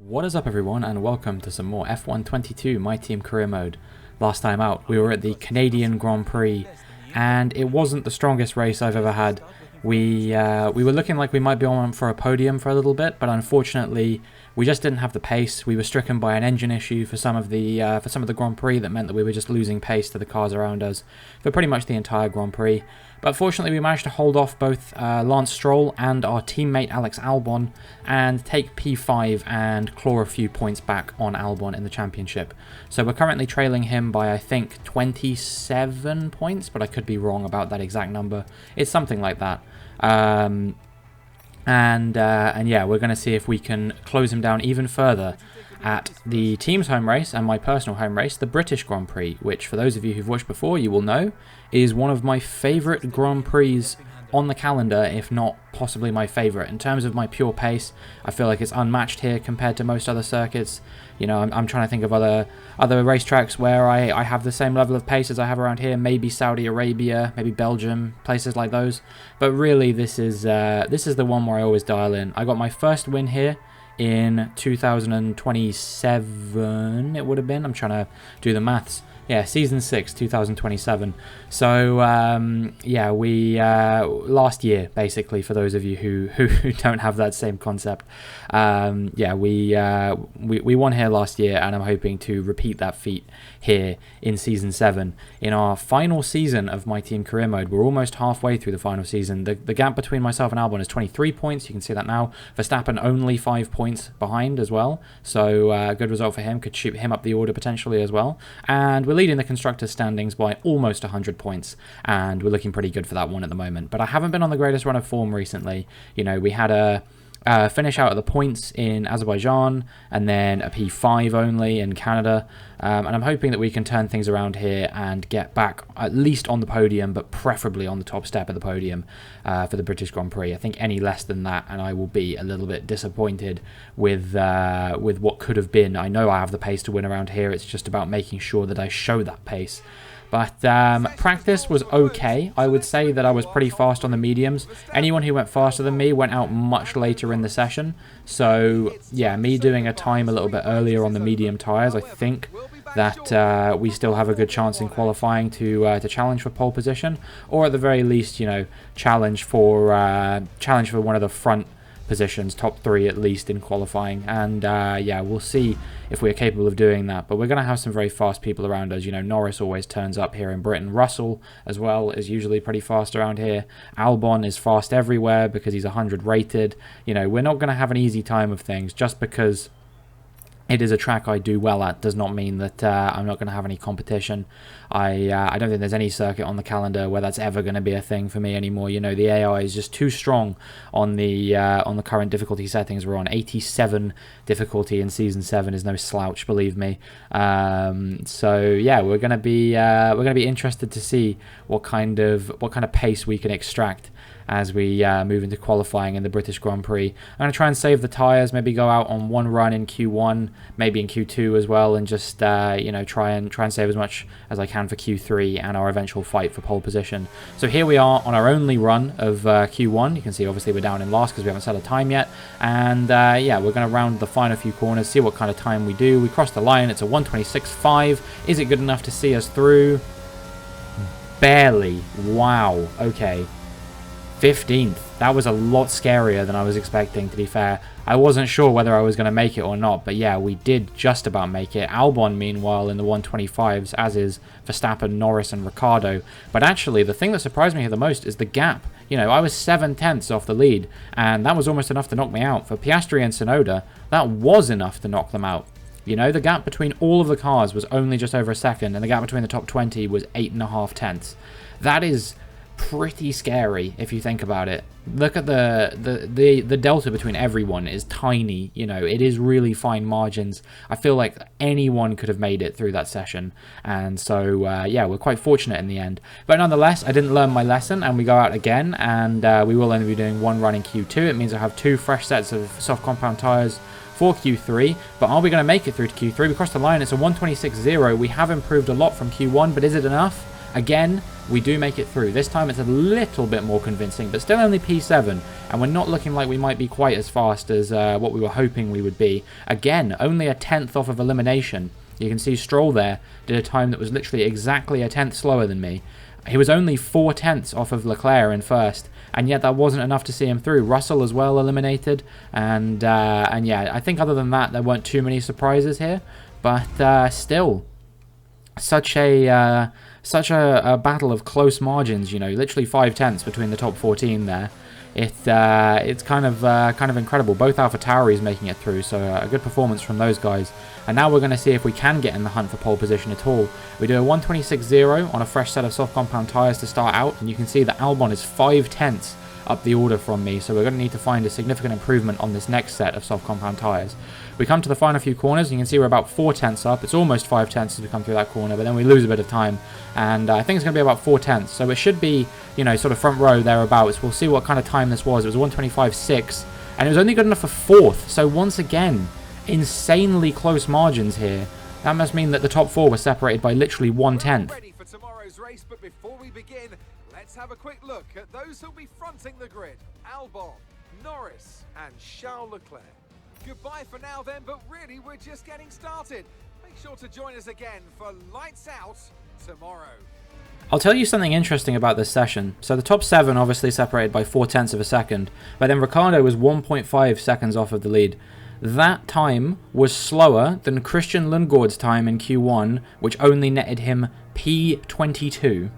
What is up everyone, and welcome to some more F122 My Team Career Mode. Last time out we were at the Canadian Grand Prix and it wasn't the strongest race I've ever had. We were looking like we might be on for a podium for a little bit, but unfortunately we just didn't have the pace. We were stricken by an engine issue for some of the Grand Prix that meant that we were just losing pace to the cars around us for pretty much the entire Grand Prix. But fortunately we managed to hold off both Lance Stroll and our teammate Alex Albon and take P5 and claw a few points back on Albon in the championship. So we're currently trailing him by I think 27 points, but I could be wrong about that exact number. It's something like that. And yeah, we're going to see if we can close him down even further at the team's home race and my personal home race, the British Grand Prix, which for those of you who've watched before, you will know is one of my favourite Grand Prix on the calendar, if not possibly my favourite. In terms of my pure pace, I feel like it's unmatched here compared to most other circuits. You know, I'm trying to think of other racetracks where I have the same level of pace as I have around here. Maybe Saudi Arabia, maybe Belgium, places like those. But really, this is the one where I always dial in. I got my first win here in 2027, it would have been. I'm trying to do the maths. Yeah, season 6, 2027. So, yeah, we, last year, basically, for those of you who don't have that same concept. Yeah, we won here last year, and I'm hoping to repeat that feat here in season 7. In our final season of My Team Career Mode, we're almost halfway through the final season. The gap between myself and Albon is 23 points. You can see that now. Verstappen only 5 points behind as well. So, good result for him. Could shoot him up the order potentially as well. And we're leading the constructors standings by almost 100 points, and we're looking pretty good for that one at the moment. But I haven't been on the greatest run of form recently. You know, we had a finish out of the points in Azerbaijan and then a P5 only in Canada, and I'm hoping that we can turn things around here and get back at least on the podium, but preferably on the top step of the podium for the British Grand Prix. I think any less than that and I will be a little bit disappointed with what could have been. I know I have the pace to win around here. It's just about making sure that I show that pace. But practice was okay. I would say that I was pretty fast on the mediums. Anyone who went faster than me went out much later in the session. So, yeah, me doing a time a little bit earlier on the medium tyres, I think that we still have a good chance in qualifying to challenge for pole position. Or at the very least, you know, challenge for one of the front positions, top 3 at least in qualifying. And yeah, we'll see if we're capable of doing that, but we're going to have some very fast people around us. You know, Norris always turns up here in Britain. Russell as well is usually pretty fast around here. Albon is fast everywhere because he's 100 rated. You know, we're not going to have an easy time of things. Just because it is a track I do well at does not mean that I'm not going to have any competition. I don't think there's any circuit on the calendar where that's ever going to be a thing for me anymore. You know, the AI is just too strong on the current difficulty settings we're on. 87 difficulty in season 7 is no slouch, believe me. So yeah, we're going to be interested to see what kind of pace we can extract as we move into qualifying in the British Grand Prix. I'm going to try and save the tyres, maybe go out on one run in Q1, maybe in Q2 as well, and just you know, try and save as much as I can for Q3 and our eventual fight for pole position. So here we are on our only run of Q1. You can see obviously we're down in last because we haven't set a time yet, and yeah, we're going to round the final few corners, see what kind of time we do. We cross the line, it's a 1:26.5. Is it good enough to see us through? Barely. Wow, okay. 15th. That was a lot scarier than I was expecting, to be fair. I wasn't sure whether I was going to make it or not, but yeah, we did just about make it. Albon, meanwhile, in the 1:25s, as is Verstappen, Norris, and Ricciardo. But actually, the thing that surprised me here the most is the gap. You know, I was 7/10 off the lead, and that was almost enough to knock me out. For Piastri and Tsunoda, that was enough to knock them out. You know, the gap between all of the cars was only just over a second, and the gap between the top 20 was 8.5 tenths. That is pretty scary if you think about it. Look at the delta between everyone is tiny. You know, it is really fine margins. I feel like anyone could have made it through that session, and so yeah, we're quite fortunate in the end. But nonetheless, I didn't learn my lesson, and we go out again, and we will only be doing one run in Q2. It means I have 2 fresh sets of soft compound tires for Q3, but are we going to make it through to Q3? We crossed the line. It's a 1:26.0. We have improved a lot from Q1, but is it enough? Again, we do make it through. This time it's a little bit more convincing, but still only P7, and we're not looking like we might be quite as fast as what we were hoping we would be. Again, only a 10th off of elimination. You can see Stroll there did a time that was literally exactly a 10th slower than me. He was only 4/10 off of Leclerc in first, and yet that wasn't enough to see him through. Russell as well eliminated, and yeah, I think other than that, there weren't too many surprises here, but still, such a battle of close margins. You know, literally 5/10 between the top 14 there. It's kind of incredible. Both AlphaTauris making it through, so a good performance from those guys. And now we're going to see if we can get in the hunt for pole position at all. We do a 126.0 on a fresh set of soft compound tyres to start out, and you can see that Albon is 5/10 up the order from me, so we're going to need to find a significant improvement on this next set of soft compound tyres. We come to the final few corners, and you can see we're about 4/10 up. It's almost 5/10 as we come through that corner, but then we lose a bit of time, and I think it's going to be about 4/10, so it should be, you know, sort of front row thereabouts. We'll see what kind of time this was. It was 125.6, and it was only good enough for 4th, so once again, insanely close margins here. That must mean that the top 4 were separated by literally 1/10. Ready for tomorrow's race, but before we begin, let's have a quick look at those who'll be fronting the grid. Albon, Norris, and Charles Leclerc. Goodbye for now then, but really we're just getting started. Make sure to join us again for Lights Out tomorrow. I'll tell you something interesting about this session. So the top 7 obviously separated by 4/10 of a second, but then Ricciardo was 1.5 seconds off of the lead. That time was slower than Christian Lundgaard's time in Q1, which only netted him P22.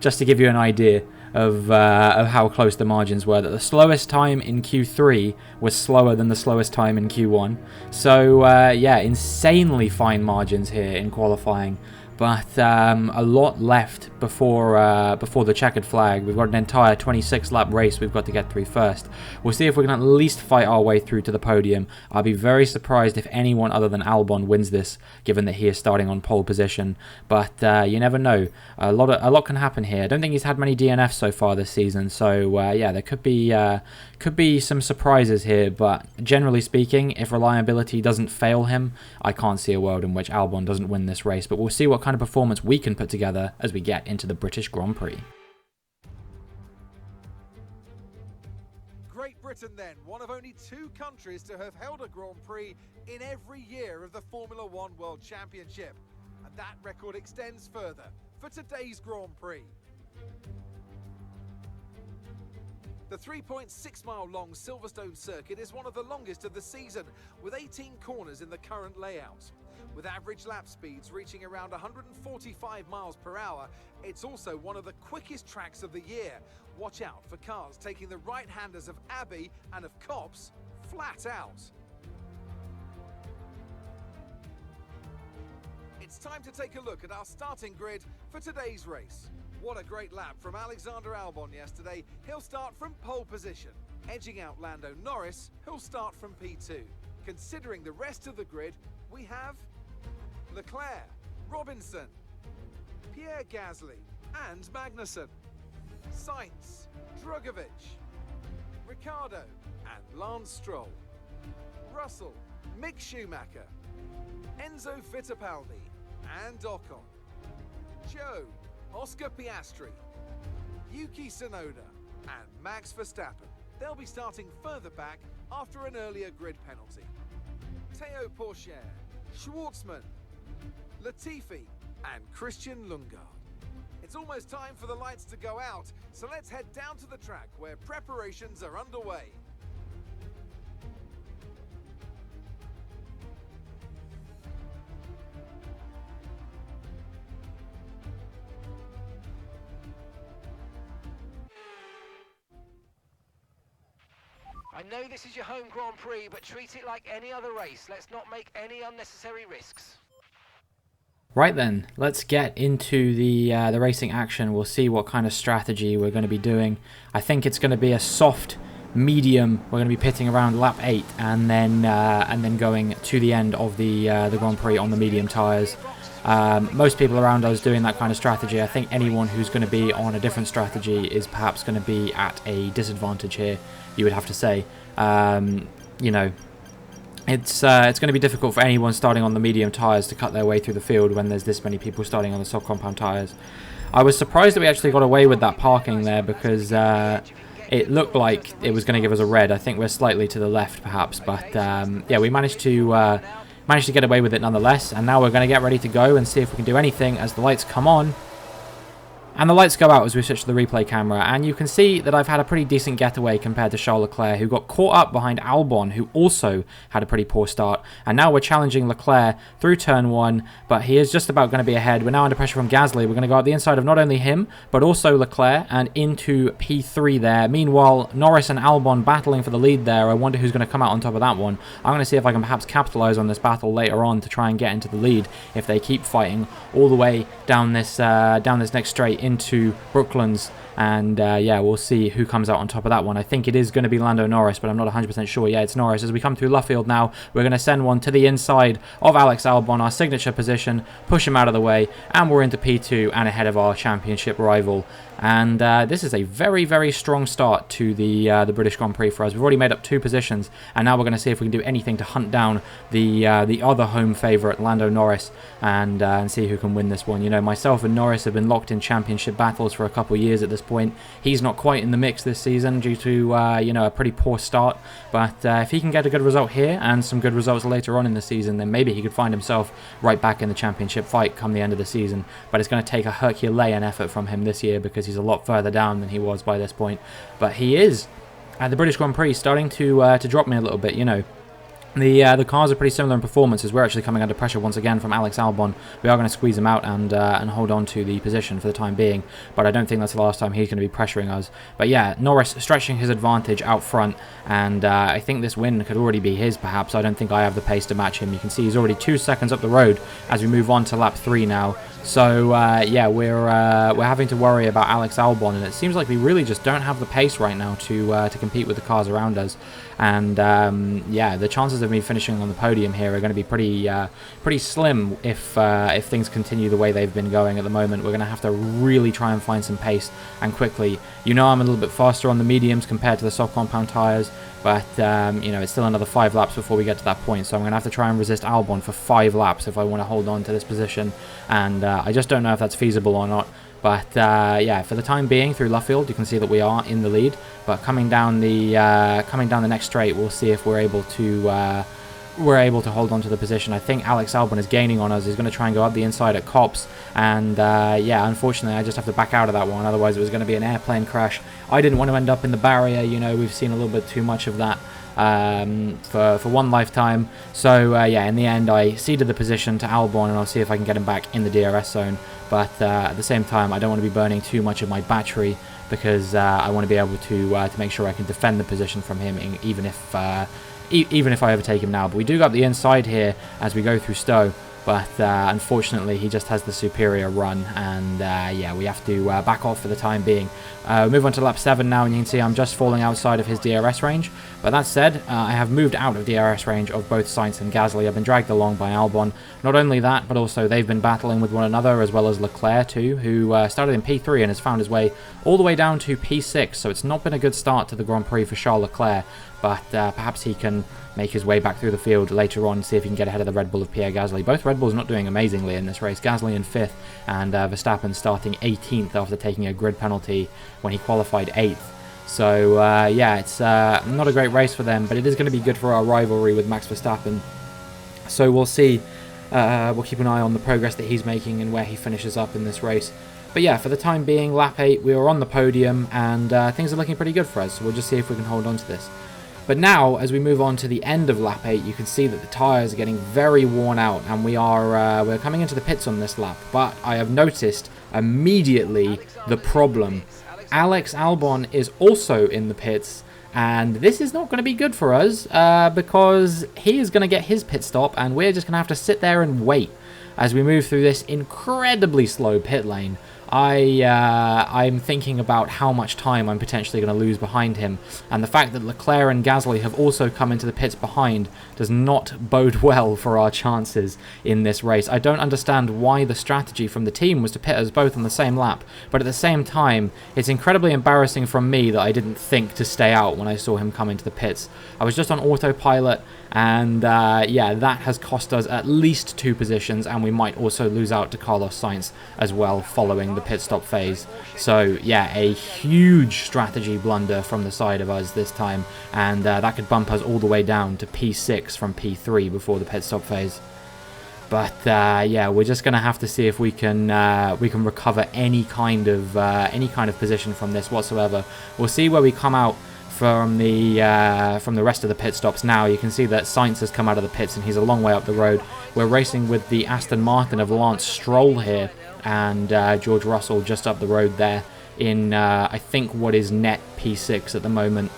Just to give you an idea of how close the margins were, that the slowest time in Q3 was slower than the slowest time in Q1. So yeah, insanely fine margins here in qualifying. But a lot left before the checkered flag. We've got an entire 26-lap race we've got to get through first. We'll see if we can at least fight our way through to the podium. I'll be very surprised if anyone other than Albon wins this, given that he is starting on pole position. But you never know. A lot can happen here. I don't think he's had many DNFs so far this season, so yeah, there could be some surprises here. But generally speaking, if reliability doesn't fail him, I can't see a world in which Albon doesn't win this race. But we'll see what kind of performance we can put together as we get into the British Grand Prix. Great Britain then, one of only 2 countries to have held a Grand Prix in every year of the Formula One World Championship. And that record extends further for today's Grand Prix. The 3.6-mile long Silverstone circuit is one of the longest of the season, with 18 corners in the current layout. With average lap speeds reaching around 145 miles per hour, it's also one of the quickest tracks of the year. Watch out for cars taking the right-handers of Abbey and of Copse flat out. It's time to take a look at our starting grid for today's race. What a great lap from Alexander Albon yesterday. He'll start from pole position, edging out Lando Norris, who'll start from P2. Considering the rest of the grid, we have Leclerc, Robinson, Pierre Gasly and Magnussen, Sainz, Drugovich, Ricciardo and Lance Stroll, Russell, Mick Schumacher, Enzo Fittipaldi and Ocon, Joe, Oscar Piastri, Yuki Tsunoda and Max Verstappen. They'll be starting further back after an earlier grid penalty. Théo Pourchaire, Schwartzman, Latifi and Christian Lundgaard. It's almost time for the lights to go out, so let's head down to the track where preparations are underway. I know this is your home Grand Prix, but treat it like any other race. Let's not make any unnecessary risks. Right then, let's get into the racing action. We'll see what kind of strategy we're going to be doing. I think it's going to be a soft medium. We're going to be pitting around lap 8 and then going to the end of the Grand Prix on the medium tyres. Most people around us doing that kind of strategy. I think anyone who's going to be on a different strategy is perhaps going to be at a disadvantage here, you would have to say. You know, it's going to be difficult for anyone starting on the medium tyres to cut their way through the field when there's this many people starting on the soft compound tyres. I was surprised that we actually got away with that parking there because it looked like it was going to give us a red. I think we're slightly to the left perhaps, but yeah, we managed to get away with it nonetheless. And now we're going to get ready to go and see if we can do anything as the lights come on. And the lights go out as we switch to the replay camera, and you can see that I've had a pretty decent getaway compared to Charles Leclerc, who got caught up behind Albon, who also had a pretty poor start. And now we're challenging Leclerc through turn 1, but he is just about going to be ahead. We're now under pressure from Gasly. We're going to go out the inside of not only him, but also Leclerc, and into P3 there. Meanwhile, Norris and Albon battling for the lead there. I wonder who's going to come out on top of that one. I'm going to see if I can perhaps capitalize on this battle later on to try and get into the lead if they keep fighting all the way down this next straight into Brooklands, and yeah, we'll see who comes out on top of that one. I think it is going to be Lando Norris, but I'm not 100% sure. Yeah, it's Norris. As we come through Luffield now, we're going to send one to the inside of Alex Albon, our signature position, push him out of the way, and we're into P2 and ahead of our championship rival. And this is a very, very strong start to the British Grand Prix for us. We've already made up 2 positions, and now we're going to see if we can do anything to hunt down the other home favourite, Lando Norris, and see who can win this one. You know, myself and Norris have been locked in championship battles for a couple of years at this point. He's not quite in the mix this season due to you know, a pretty poor start, but if he can get a good result here and some good results later on in the season, then maybe he could find himself right back in the championship fight come the end of the season. But it's going to take a Herculean effort from him this year because he's a lot further down than he was by this point. But he is at the British Grand Prix starting to drop me a little bit. You know, the cars are pretty similar in performance as we're actually coming under pressure once again from Alex Albon. We are going to squeeze him out and hold on to the position for the time being, but I don't think that's the last time he's going to be pressuring us. But yeah, Norris stretching his advantage out front, and I think this win could already be his perhaps. I don't think I have the pace to match him. You can see he's already 2 seconds up the road as we move on to lap 3 now. So yeah, we're having to worry about Alex Albon, and it seems like we really just don't have the pace right now to compete with the cars around us. And yeah, the chances of me finishing on the podium here are going to be pretty slim if things continue the way they've been going at the moment. We're going to have to really try and find some pace, and quickly. You know, I'm a little bit faster on the mediums compared to the soft compound tyres, but you know, it's still another 5 laps before we get to that point, so I'm going to have to try and resist Albon for 5 laps if I want to hold on to this position, and I just don't know if that's feasible or not. But yeah, for the time being through Luffield, you can see that we are in the lead, but coming down the next straight, we'll see if we're able to hold on to the position. I think Alex Albon is gaining on us. He's going to try and go up the inside at Copse, and yeah, unfortunately I just have to back out of that one, otherwise it was going to be an airplane crash. I didn't want to end up in the barrier. You know, we've seen a little bit too much of that for one lifetime. So yeah, in the end I ceded the position to Albon, and I'll see if I can get him back in the DRS zone. But at the same time, I don't want to be burning too much of my battery, because I want to be able to make sure I can defend the position from him, even if I overtake him now. But we do go up the inside here as we go through Stowe, but unfortunately he just has the superior run, and yeah, we have to back off for the time being. Move on to lap 7 now, and you can see I'm just falling outside of his DRS range. But that said, I have moved out of DRS range of both Sainz and Gasly. I've been dragged along by Albon. Not only that, but also they've been battling with one another, as well as Leclerc too, who started in P3 and has found his way all the way down to P6. So it's not been a good start to the Grand Prix for Charles Leclerc, but perhaps he can make his way back through the field later on, see if he can get ahead of the Red Bull of Pierre Gasly. Both Red Bulls not doing amazingly in this race. Gasly in 5th, and Verstappen starting 18th after taking a grid penalty when he qualified 8th. So yeah, it's not a great race for them, but it is going to be good for our rivalry with Max Verstappen. So we'll see. We'll keep an eye on the progress that he's making and where he finishes up in this race. But yeah, for the time being, lap 8, we are on the podium, and things are looking pretty good for us. So we'll just see if we can hold on to this. But now, as we move on to the end of lap 8, you can see that the tyres are getting very worn out, and we're coming into the pits on this lap. But I have noticed immediately the problem. Alex Albon is also in the pits, and this is not going to be good for us because he is going to get his pit stop, and we're just going to have to sit there and wait as we move through this incredibly slow pit lane. I'm thinking about how much time I'm potentially going to lose behind him, and the fact that Leclerc and Gasly have also come into the pits behind does not bode well for our chances in this race. I don't understand why the strategy from the team was to pit us both on the same lap, but at the same time, it's incredibly embarrassing from me that I didn't think to stay out when I saw him come into the pits. I was just on autopilot, and yeah, that has cost us at least 2 positions, and we might also lose out to Carlos Sainz as well following the the pit stop phase. So yeah, a huge strategy blunder from the side of us this time, and that could bump us all the way down to P6 from P3 before the pit stop phase. But yeah, we're just gonna have to see if we can recover any kind of position from this whatsoever. We'll see where we come out from the rest of the pit stops now. You can see that Sainz has come out of the pits and he's a long way up the road. We're racing with the Aston Martin of Lance Stroll here, and George Russell just up the road there in I think what is net P6 at the moment.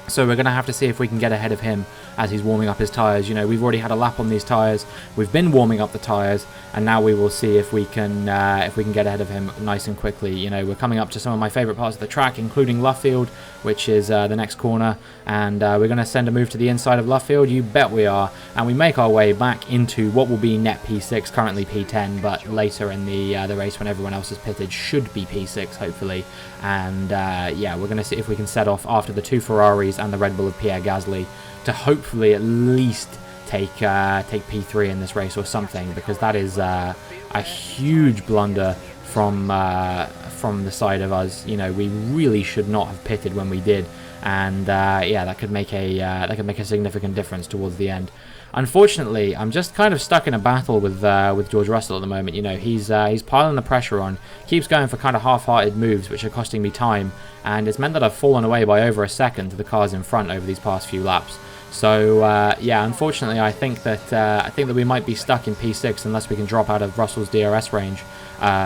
So we're going to have to see if we can get ahead of him as he's warming up his tyres. You know, we've already had a lap on these tyres. We've been warming up the tyres, and now we will see if we can get ahead of him nice and quickly. You know, we're coming up to some of my favourite parts of the track, including Luffield, which is the next corner, and we're going to send a move to the inside of Luffield. You bet we are, and we make our way back into what will be net P6, currently P10, but later in the race when everyone else is pitted should be P6 hopefully. And yeah, we're going to see if we can set off after the two Ferraris and the Red Bull of Pierre Gasly to hopefully at least take P3 in this race or something, because that is a huge blunder from the side of us. You know, we really should not have pitted when we did, and yeah, that could make a significant difference towards the end. Unfortunately, I'm just kind of stuck in a battle with George Russell at the moment. You know, he's piling the pressure on, keeps going for kind of half-hearted moves, which are costing me time, and it's meant that I've fallen away by over a second to the cars in front over these past few laps. So yeah, unfortunately, I think that we might be stuck in P6 unless we can drop out of Russell's DRS range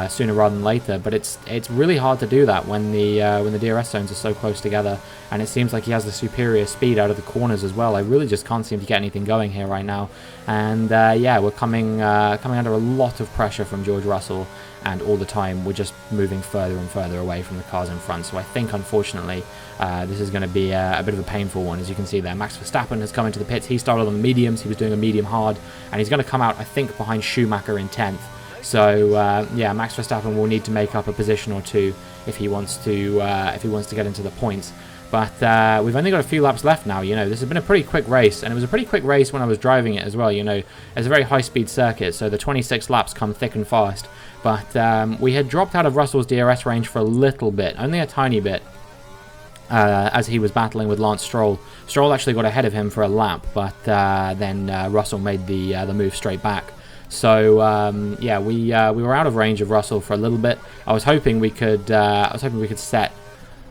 sooner rather than later. But it's really hard to do that when the DRS zones are so close together, and it seems like he has the superior speed out of the corners as well. I really just can't seem to get anything going here right now, and yeah, we're coming under a lot of pressure from George Russell, and all the time we're just moving further and further away from the cars in front. So I think, unfortunately, this is going to be a bit of a painful one. As you can see there, Max Verstappen has come into the pits. He started on the mediums. He was doing a medium hard, and he's going to come out, I think, behind Schumacher in 10th. So yeah, Max Verstappen will need to make up a position or two if he wants to get into the points. But we've only got a few laps left now. You know, this has been a pretty quick race, and it was a pretty quick race when I was driving it as well. You know, it's a very high-speed circuit, so the 26 laps come thick and fast. But we had dropped out of Russell's DRS range for a little bit, only a tiny bit, as he was battling with Lance Stroll. Stroll actually got ahead of him for a lap, but then Russell made the move straight back. So yeah, we were out of range of Russell for a little bit. I was hoping we could set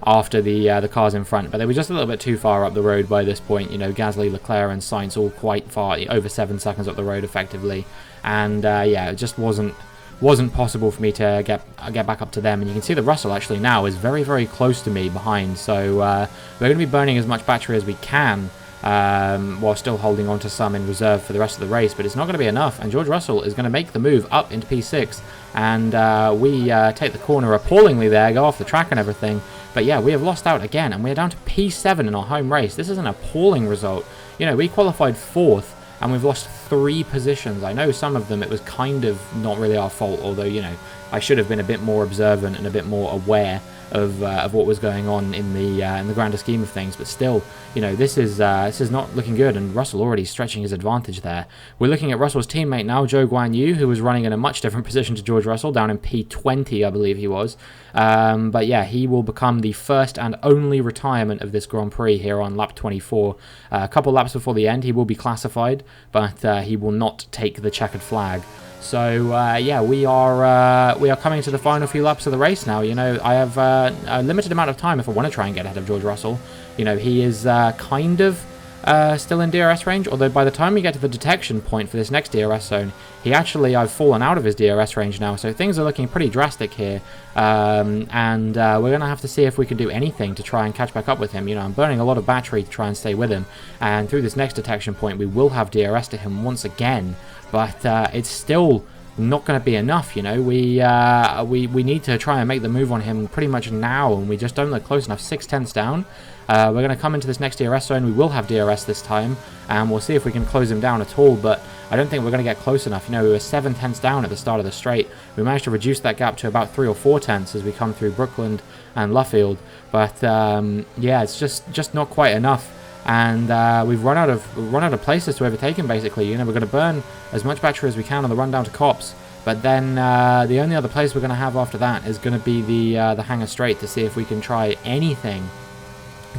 after the cars in front, but they were just a little bit too far up the road by this point. You know, Gasly, Leclerc, and Sainz all quite far, over 7 seconds up the road effectively, and yeah, it just wasn't possible for me to get back up to them. And you can see that Russell actually now is very, very close to me behind. So we're going to be burning as much battery as we can, while still holding on to some in reserve for the rest of the race, but it's not going to be enough, and George Russell is going to make the move up into P6, and we take the corner appallingly there, go off the track and everything. But yeah, we have lost out again, and we're down to P7 in our home race. This is an appalling result. You know, we qualified 4th, and we've lost 3 positions. I know some of them it was kind of not really our fault, although, you know, I should have been a bit more observant and a bit more aware of what was going on in the grander scheme of things. But still, you know, this is not looking good, and Russell already stretching his advantage there. We're looking at Russell's teammate now, Zhou Guanyu, who was running in a much different position to George Russell, down in P20, I believe he was. But yeah, he will become the first and only retirement of this Grand Prix here on lap 24. A couple laps before the end, he will be classified, but he will not take the checkered flag. So yeah, we are coming to the final few laps of the race now. You know, I have a limited amount of time if I want to try and get ahead of George Russell. You know, he is kind of still in DRS range, although by the time we get to the detection point for this next DRS zone, I've fallen out of his DRS range now, so things are looking pretty drastic here, and we're going to have to see if we can do anything to try and catch back up with him. You know, I'm burning a lot of battery to try and stay with him, and through this next detection point we will have DRS to him once again, but it's still not going to be enough. You know, we need to try and make the move on him pretty much now, and we just don't look close enough. 6/10 down. We're going to come into this next DRS zone. We will have DRS this time, and we'll see if we can close him down at all, but I don't think we're going to get close enough. You know, we were 7/10 down at the start of the straight. We managed to reduce that gap to about 3 or 4 tenths as we come through Brookland and Luffield, but yeah, it's just not quite enough. And we've run out of places to overtake him, basically. You know, we're going to burn as much battery as we can on the run down to Cops, But then the only other place we're going to have after that is going to be the Hangar Straight, to see if we can try anything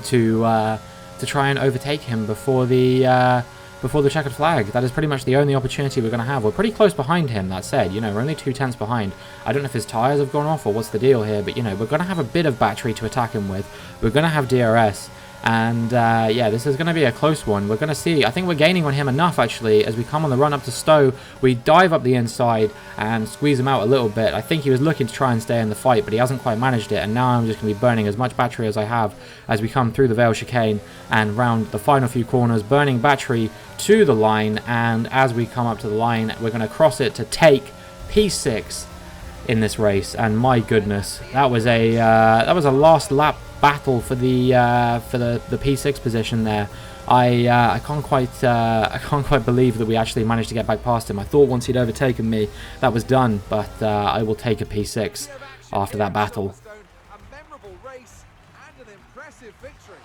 to try and overtake him before the checkered flag. That is pretty much the only opportunity we're going to have. We're pretty close behind him, that said. You know, we're only 2/10 behind. I don't know if his tyres have gone off or what's the deal here, but, you know, we're going to have a bit of battery to attack him with. We're going to have DRS. And, yeah, this is going to be a close one. We're going to see. I think we're gaining on him enough, actually, as we come on the run up to Stowe. We dive up the inside and squeeze him out a little bit. I think he was looking to try and stay in the fight, but he hasn't quite managed it. And now I'm just going to be burning as much battery as I have as we come through the Vale chicane and round the final few corners, burning battery to the line. And as we come up to the line, we're going to cross it to take P6 in this race. And my goodness, that was a last lap battle for the P6 position there. I can't quite believe that we actually managed to get back past him. I thought once he'd overtaken me, that was done. But I will take a P6 after that battle. A memorable race and an impressive victory.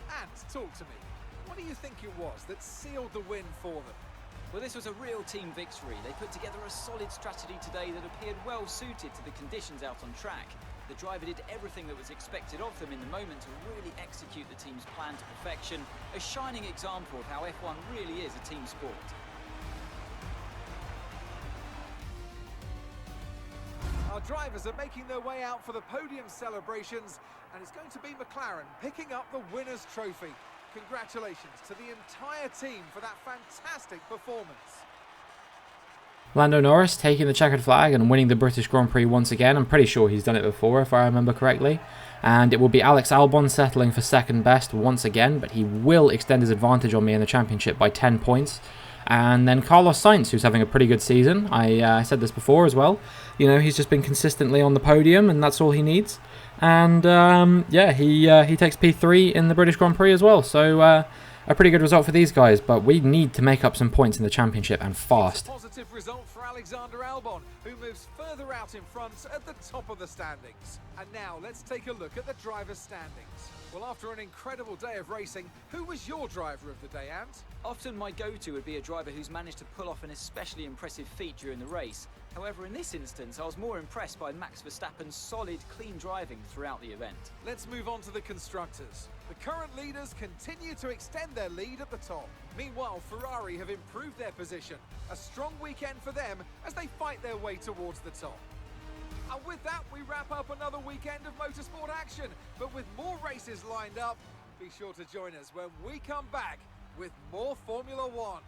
And talk to me. What do you think it was that sealed the win for them? Well, this was a real team victory. They put together a solid strategy today that appeared well suited to the conditions out on track. The driver did everything that was expected of them in the moment to really execute the team's plan to perfection. A shining example of how F1 really is a team sport. Our drivers are making their way out for the podium celebrations, and it's going to be McLaren picking up the winner's trophy. Congratulations to the entire team for that fantastic performance. Lando Norris taking the checkered flag and winning the British Grand Prix once again. I'm pretty sure he's done it before, if I remember correctly. And it will be Alex Albon settling for second best once again, but he will extend his advantage on me in the championship by 10 points. And then Carlos Sainz, who's having a pretty good season. I said this before as well. You know, he's just been consistently on the podium, and that's all he needs. And yeah, he takes P3 in the British Grand Prix as well. So a pretty good result for these guys. But we need to make up some points in the championship, and fast. Positive result for Alexander Albon, who moves further out in front at the top of the standings. And now let's take a look at the driver's standings. Well, after an incredible day of racing, who was your driver of the day, Ant? Often my go-to would be a driver who's managed to pull off an especially impressive feat during the race. However, in this instance, I was more impressed by Max Verstappen's solid, clean driving throughout the event. Let's move on to the constructors. The current leaders continue to extend their lead at the top. Meanwhile, Ferrari have improved their position. A strong weekend for them as they fight their way towards the top. And with that, we wrap up another weekend of motorsport action. But with more races lined up, be sure to join us when we come back with more Formula One.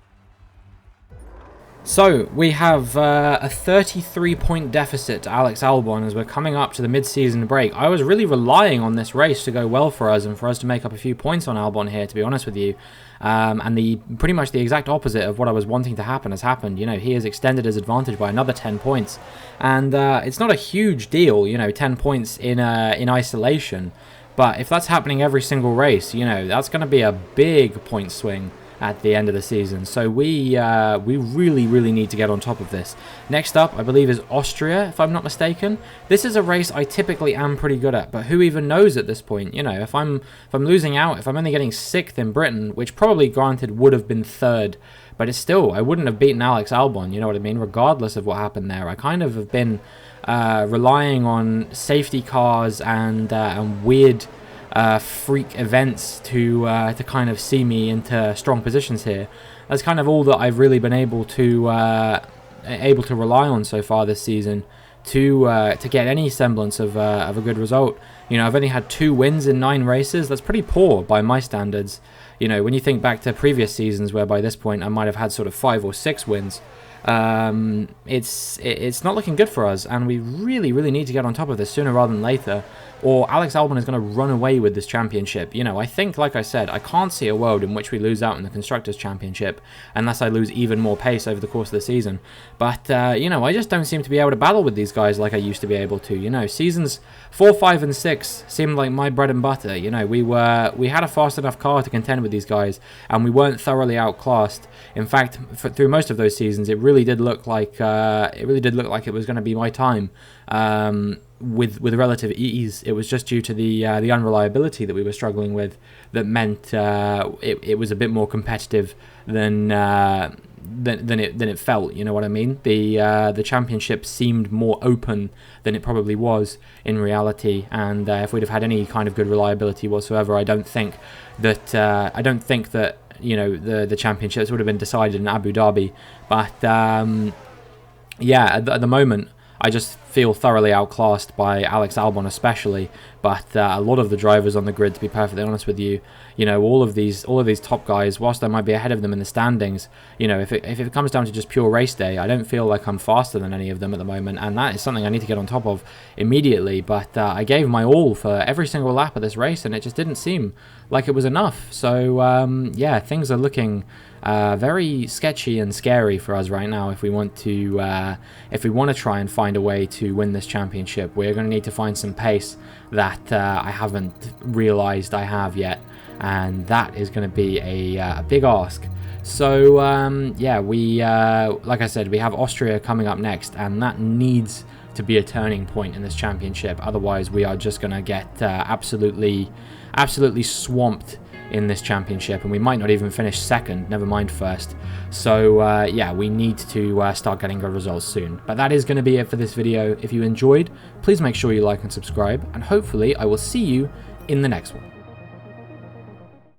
So, we have a 33-point deficit to Alex Albon as we're coming up to the mid-season break. I was really relying on this race to go well for us and for us to make up a few points on Albon here, to be honest with you. And pretty much the exact opposite of what I was wanting to happen has happened. You know, he has extended his advantage by another 10 points. And it's not a huge deal, you know, 10 points in isolation. But if that's happening every single race, you know, that's going to be a big point swing at the end of the season. So we really need to get on top of this. Next up, I believe, is Austria, if I'm not mistaken. This is a race I typically am pretty good at, but who even knows at this point? You know, if I'm losing out, if I'm only getting 6th in Britain, which probably granted would have been 3rd, but it's still, I wouldn't have beaten Alex Albon, you know what I mean, regardless of what happened there. I kind of have been relying on safety cars and weird freak events to kind of see me into strong positions here. That's kind of all that I've really been able to rely on so far this season to get any semblance of a good result. You know, I've only had 2 wins in 9 races. That's pretty poor by my standards. You know, when you think back to previous seasons where by this point I might have had sort of 5 or 6 wins, it's not looking good for us, and we really need to get on top of this sooner rather than later, or Alex Albon is going to run away with this championship. You know, I think, like I said, I can't see a world in which we lose out in the Constructors' Championship unless I lose even more pace over the course of the season. But, you know, I just don't seem to be able to battle with these guys like I used to be able to. You know, seasons 4, 5, and 6 seemed like my bread and butter. You know, we had a fast enough car to contend with these guys, and we weren't thoroughly outclassed. In fact, through most of those seasons, it really did look like it was going to be my time. with relative ease. It was just due to the unreliability that we were struggling with that meant it was a bit more competitive than it felt. You know what I mean? The championship seemed more open than it probably was in reality, and if we'd have had any kind of good reliability whatsoever, I don't think that you know, the championships would have been decided in Abu Dhabi. But yeah, at the moment, I just feel thoroughly outclassed by Alex Albon especially, but a lot of the drivers on the grid, to be perfectly honest with you, you know, all of these top guys, whilst I might be ahead of them in the standings, you know, if it comes down to just pure race day, I don't feel like I'm faster than any of them at the moment, and that is something I need to get on top of immediately. But I gave my all for every single lap of this race, and it just didn't seem like it was enough. So yeah, things are looking very sketchy and scary for us right now. If we want to try and find a way to win this championship, we're going to need to find some pace that I haven't realized I have yet, and that is going to be a big ask. So yeah, we like I said, we have Austria coming up next, and that needs to be a turning point in this championship. Otherwise, we are just going to get absolutely swamped in this championship, and we might not even finish second, never mind first. So yeah, we need to start getting good results soon. But that is going to be it for this video. If you enjoyed, please make sure you like and subscribe, and hopefully I will see you in the next one.